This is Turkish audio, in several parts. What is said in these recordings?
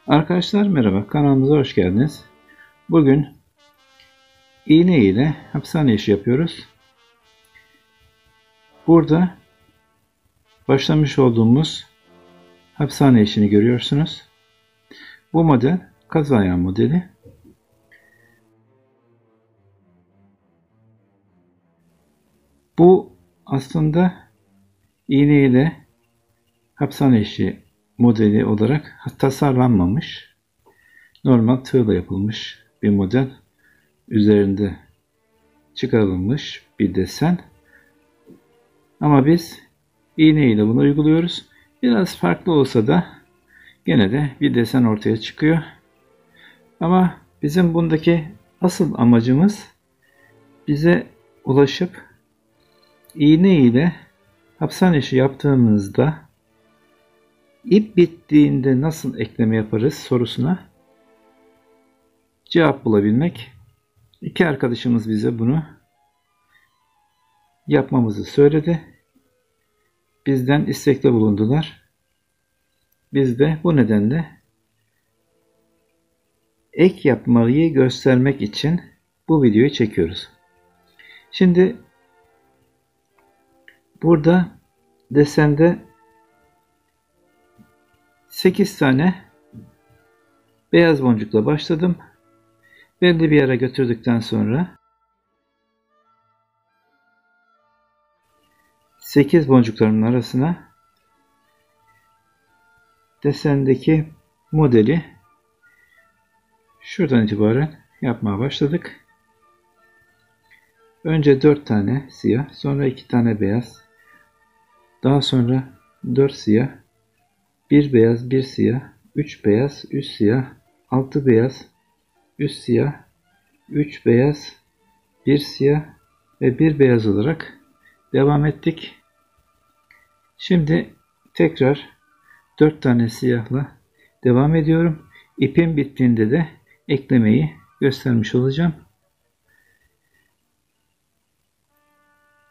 Arkadaşlar merhaba, kanalımıza hoş geldiniz. Bugün iğne ile hapishane işi yapıyoruz. Burada başlamış olduğumuz hapishane işini görüyorsunuz. Bu model kaz ayağı modeli. Bu aslında iğne ile hapishane işi modeli olarak tasarlanmamış. Normal tığla yapılmış bir model. Üzerinde çıkarılmış bir desen. Ama biz iğne ile bunu uyguluyoruz. Biraz farklı olsa da gene de bir desen ortaya çıkıyor. Ama bizim bundaki asıl amacımız bize ulaşıp iğne ile hapishane işi yaptığımızda ip bittiğinde nasıl ekleme yaparız sorusuna cevap bulabilmek. İki arkadaşımız bize bunu yapmamızı söyledi. Bizden istekte bulundular. Biz de bu nedenle ek yapmayı göstermek için bu videoyu çekiyoruz. Şimdi burada desende 8 tane beyaz boncukla başladım. Belli bir yere götürdükten sonra 8 boncukların arasına desendeki modeli şuradan itibaren yapmaya başladık. Önce 4 tane siyah, sonra 2 tane beyaz, daha sonra 4 siyah, 1 beyaz, 1 siyah, 3 beyaz, 3 siyah, 6 beyaz, 3 siyah, 3 beyaz, 1 siyah ve 1 beyaz olarak devam ettik. Şimdi tekrar 4 tane siyahla devam ediyorum. İpim bittiğinde de eklemeyi göstermiş olacağım.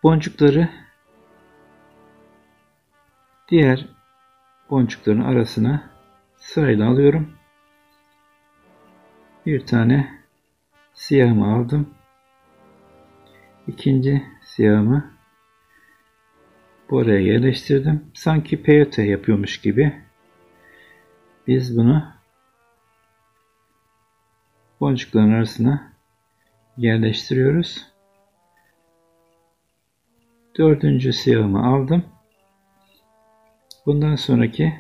Boncukları diğer boncukların arasına sırayla alıyorum. Bir tane siyahımı aldım. İkinci siyahımı buraya yerleştirdim. Sanki peyote yapıyormuş gibi biz bunu boncukların arasına yerleştiriyoruz. Dördüncü siyahımı aldım. Bundan sonraki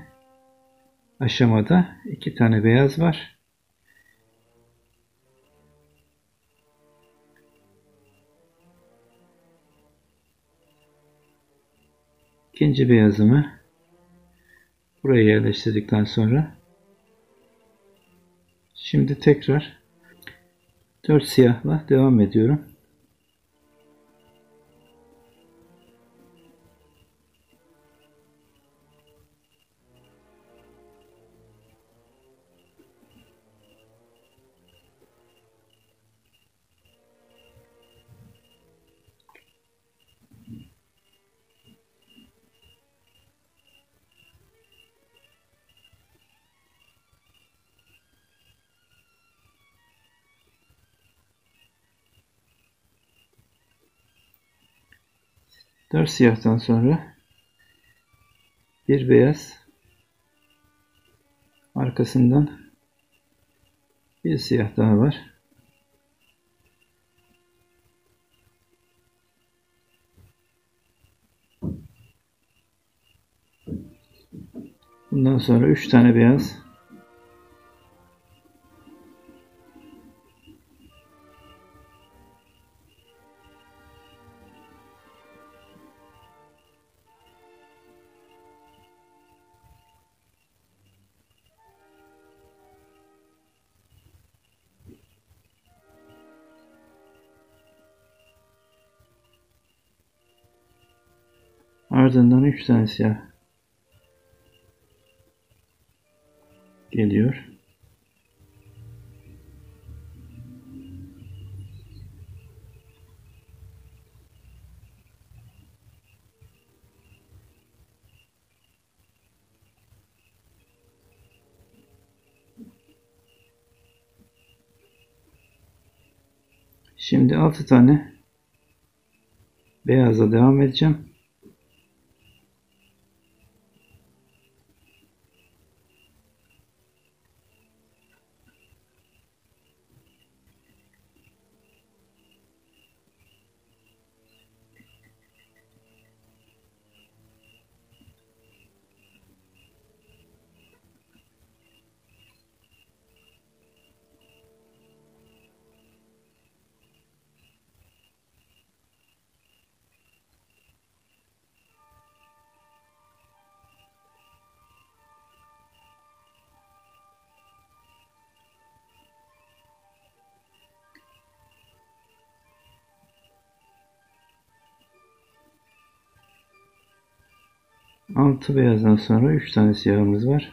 aşamada 2 tane beyaz var. İkinci beyazımı buraya yerleştirdikten sonra şimdi tekrar 4 siyahla devam ediyorum. Dört siyahtan sonra bir beyaz, arkasından bir siyah daha var. Bundan sonra 3 tane beyaz. Ardından 3 tane siyah geliyor. Şimdi 6 tane beyazla devam edeceğim. Altı beyazdan sonra 3 tane siyahımız var.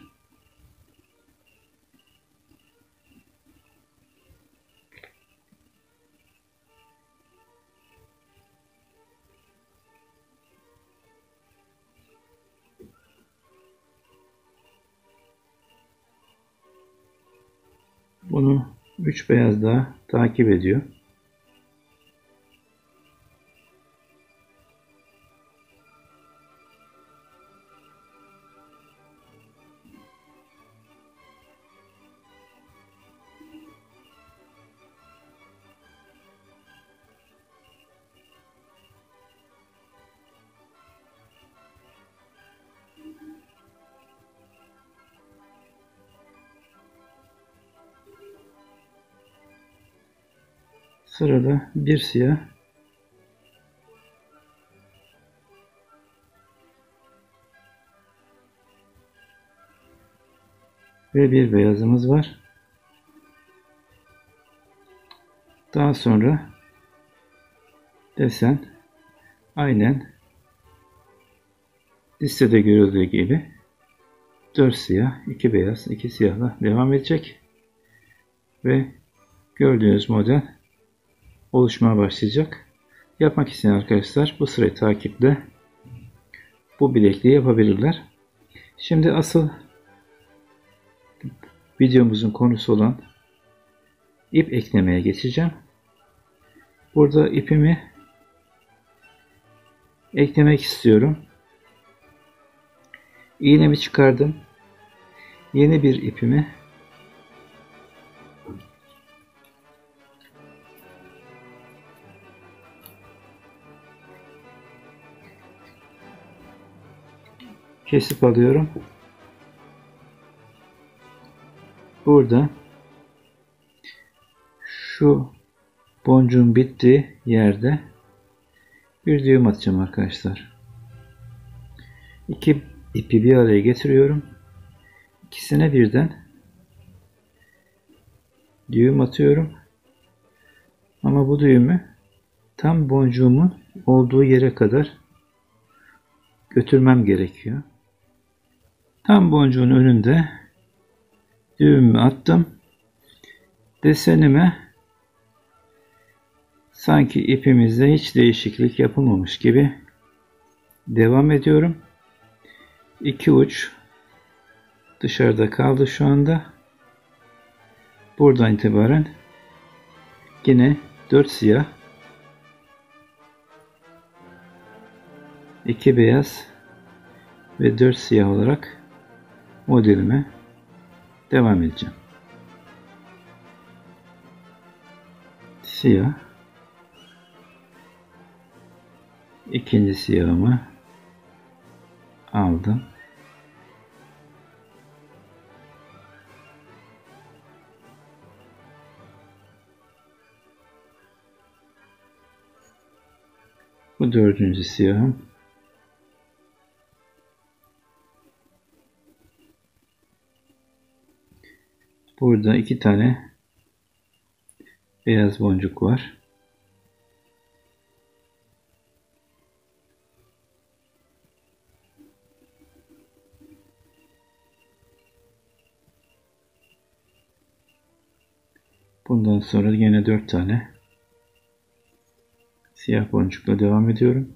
Bunu 3 beyaz daha takip ediyor. Sırada bir siyah ve bir beyazımız var. Daha sonra desen aynen listede görüldüğü gibi 4 siyah, 2 beyaz, 2 siyahla devam edecek ve gördüğünüz model oluşmaya başlayacak. Yapmak isteyen arkadaşlar bu sırayı takiple bu bilekliği yapabilirler. Şimdi asıl videomuzun konusu olan ip eklemeye geçeceğim. Burada ipimi eklemek istiyorum. İğnemi çıkardım. Yeni bir ipimi kesip alıyorum. Burada şu boncuğun bittiği yerde bir düğüm atacağım arkadaşlar. İki ipi bir araya getiriyorum. İkisine birden düğüm atıyorum. Ama bu düğümü tam boncuğumun olduğu yere kadar götürmem gerekiyor. Tam boncuğun önünde düğümümü attım. Desenime sanki ipimizde hiç değişiklik yapılmamış gibi devam ediyorum. İki uç dışarıda kaldı şu anda. Buradan itibaren yine 4 siyah, 2 beyaz ve 4 siyah olarak modelime devam edeceğim. Siyah, ikinci siyahımı aldım. Bu dördüncü siyahım. Burada iki tane beyaz boncuk var. Bundan sonra yine 4 tane siyah boncukla devam ediyorum.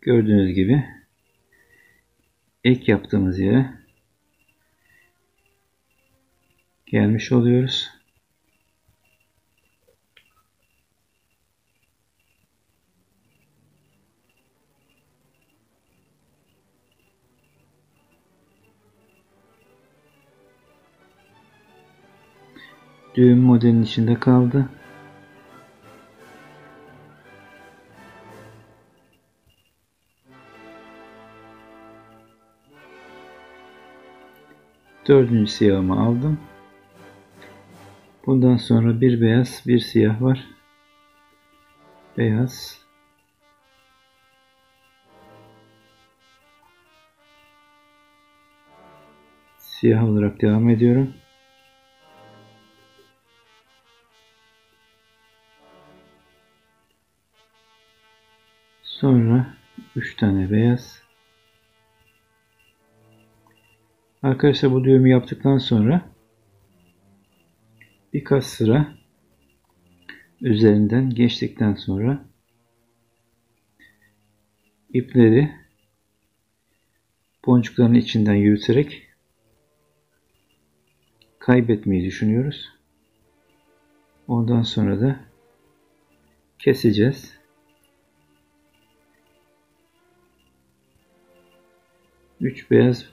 Gördüğünüz gibi ek yaptığımız yere gelmiş oluyoruz. Düğüm modelin içinde kaldı. Dördüncü siyahımı aldım. Bundan sonra bir beyaz, bir siyah var. Beyaz. Siyah olarak devam ediyorum. Sonra 3 tane beyaz. Arkadaşlar bu düğümü yaptıktan sonra birkaç sıra üzerinden geçtikten sonra ipleri boncukların içinden yürüterek kaybetmeyi düşünüyoruz. Ondan sonra da keseceğiz. Üç beyaz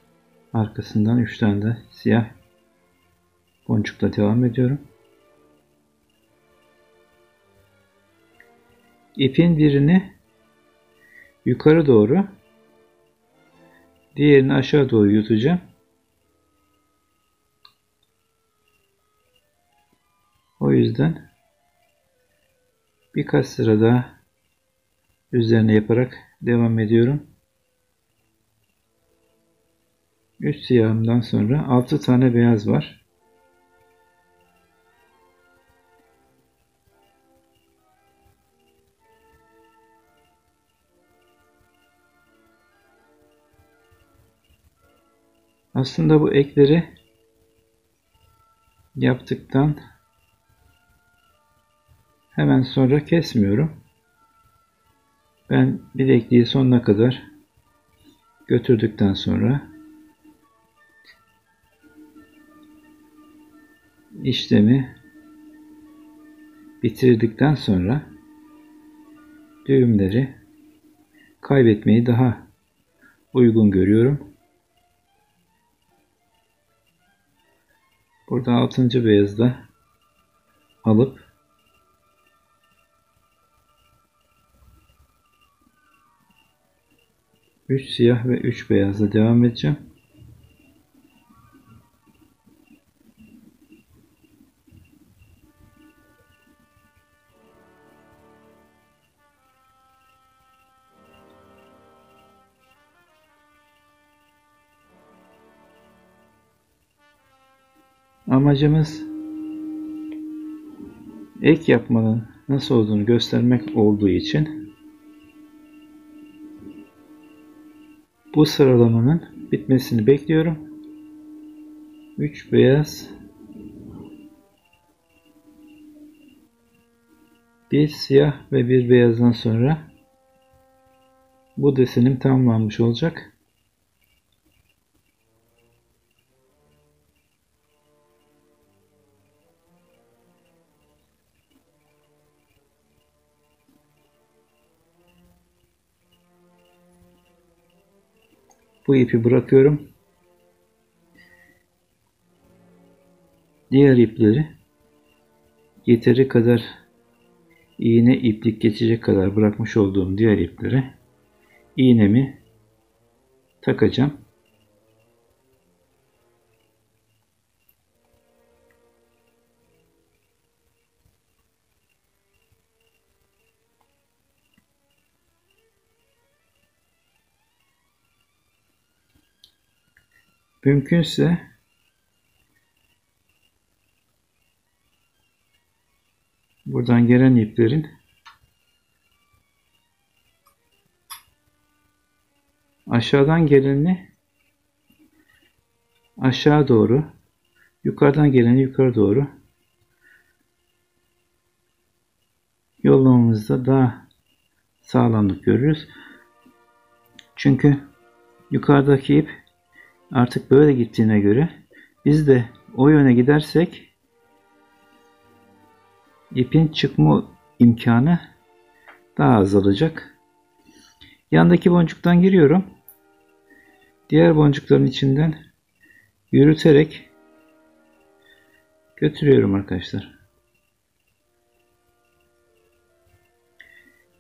arkasından 3 tane de siyah boncukla devam ediyorum. İpin birini yukarı doğru, diğerini aşağı doğru yutacağım. O yüzden birkaç sıra daha üzerine yaparak devam ediyorum. 3 siyahımdan sonra 6 tane beyaz var. Aslında bu ekleri yaptıktan hemen sonra kesmiyorum. Ben bilekliği sonuna kadar götürdükten sonra işlemi bitirdikten sonra düğümleri kaybetmeyi daha uygun görüyorum. Burada 6. beyazda alıp üç siyah ve 3 beyazla devam edeceğim. Amacımız ek yapmanın nasıl olduğunu göstermek olduğu için bu sıralamanın bitmesini bekliyorum. 3 beyaz, 1 siyah ve 1 beyazdan sonra bu desenim tamamlanmış olacak. Bu ipi bırakıyorum. Diğer ipleri yeteri kadar iğne iplik geçecek kadar bırakmış olduğum diğer ipleri iğnemi takacağım. Mümkünse buradan gelen iplerin aşağıdan geleni aşağı doğru, yukarıdan geleni yukarı doğru yollamamızda daha sağlamlık görürüz. Çünkü yukarıdaki ip artık böyle gittiğine göre biz de o yöne gidersek ipin çıkma imkanı daha azalacak. Yandaki boncuktan giriyorum. Diğer boncukların içinden yürüterek götürüyorum arkadaşlar.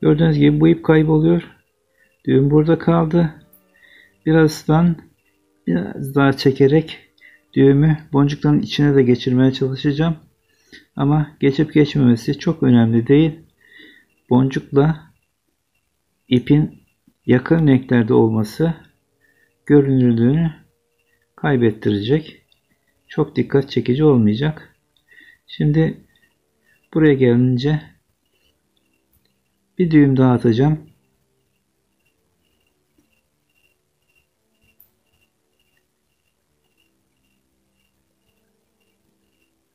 Gördüğünüz gibi bu ip kayboluyor. Düğüm burada kaldı. Biraz daha çekerek düğümü boncukların içine de geçirmeye çalışacağım. Ama geçip geçmemesi çok önemli değil. Boncukla ipin yakın renklerde olması görünürlüğünü kaybettirecek. Çok dikkat çekici olmayacak. Şimdi buraya gelince bir düğüm daha atacağım.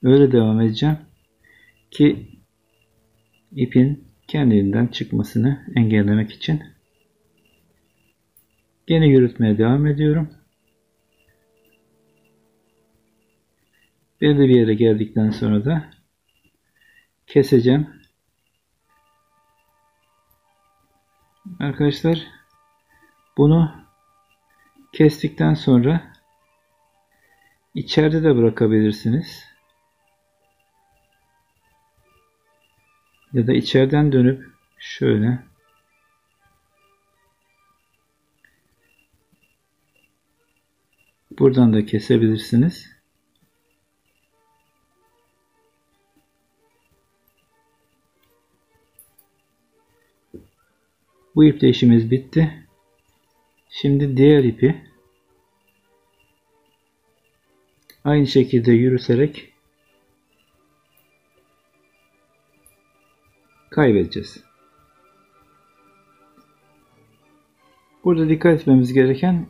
Öyle devam edeceğim ki ipin kendiliğinden çıkmasını engellemek için. Gene yürütmeye devam ediyorum. Belli bir yere geldikten sonra da keseceğim. Arkadaşlar bunu kestikten sonra içeride de bırakabilirsiniz. Ya da içeriden dönüp şöyle buradan da kesebilirsiniz. Bu iple işimiz bitti. Şimdi diğer ipi aynı şekilde yürüterek kaybedeceğiz. Burada dikkat etmemiz gereken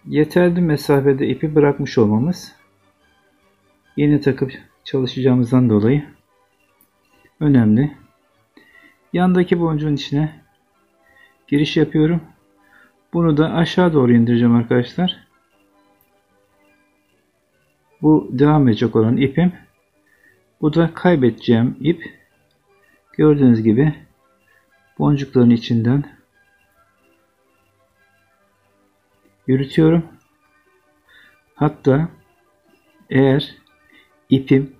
yeterli mesafede ipi bırakmış olmamız. Yeni takıp çalışacağımızdan dolayı önemli. Yandaki boncuğun içine giriş yapıyorum. Bunu da aşağı doğru indireceğim arkadaşlar. Bu devam edecek olan ipim. Bu da kaybedeceğim ip. Gördüğünüz gibi boncukların içinden yürütüyorum. Hatta eğer ipim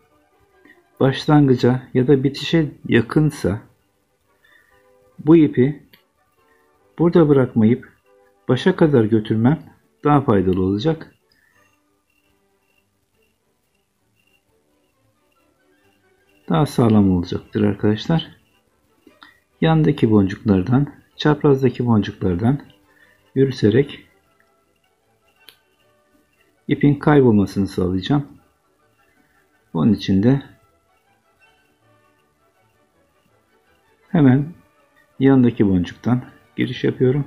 başlangıca ya da bitişe yakınsa bu ipi burada bırakmayıp başa kadar götürmem daha faydalı olacak. Daha sağlam olacaktır arkadaşlar. Yandaki boncuklardan, çaprazdaki boncuklardan yürüterek ipin kaybolmasını sağlayacağım. Onun için de hemen yanındaki boncuktan giriş yapıyorum.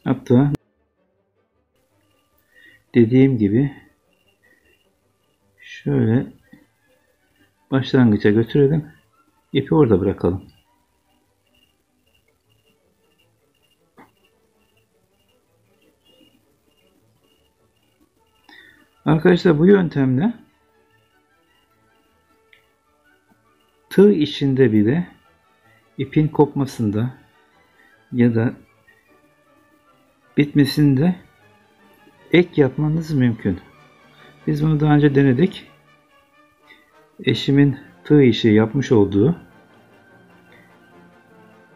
Hatta dediğim gibi şöyle başlangıca götürelim. İpi orada bırakalım. Arkadaşlar bu yöntemle tığ içinde bile ipin kopmasında ya da bitmesinde ek yapmanız mümkün. Biz bunu daha önce denedik. Eşimin tığ işi yapmış olduğu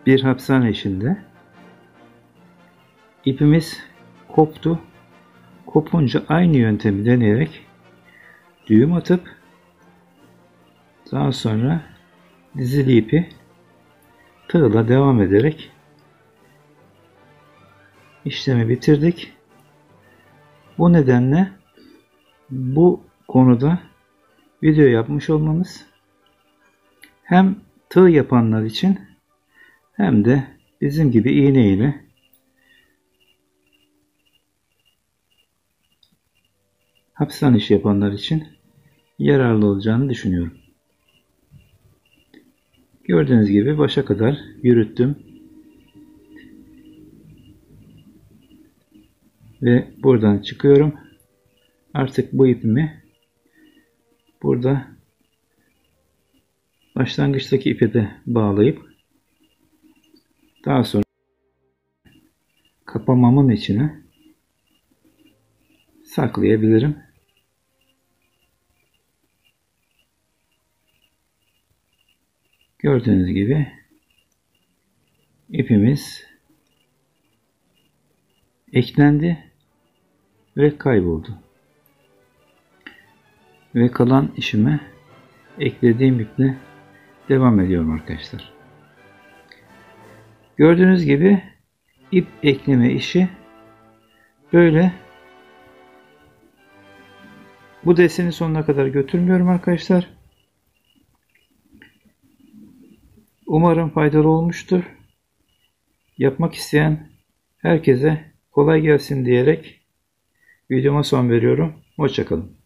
bir hapishane işinde ipimiz koptu. Kopunca aynı yöntemi deneyerek düğüm atıp daha sonra dizili ipi tığla devam ederek işlemi bitirdik. Bu nedenle bu konuda video yapmış olmamız hem tığ yapanlar için hem de bizim gibi iğne ile hapishane işi yapanlar için yararlı olacağını düşünüyorum. Gördüğünüz gibi başa kadar yürüttüm. Ve buradan çıkıyorum. Artık bu ipimi burada başlangıçtaki ipe de bağlayıp daha sonra kapamamın içine saklayabilirim. Gördüğünüz gibi ipimiz eklendi ve kayboldu. Ve kalan işime eklediğim iple devam ediyorum arkadaşlar. Gördüğünüz gibi ip ekleme işi böyle. Bu deseni sonuna kadar götürmüyorum arkadaşlar. Umarım faydalı olmuştur. Yapmak isteyen herkese kolay gelsin diyerek videoma son veriyorum. Hoşça kalın.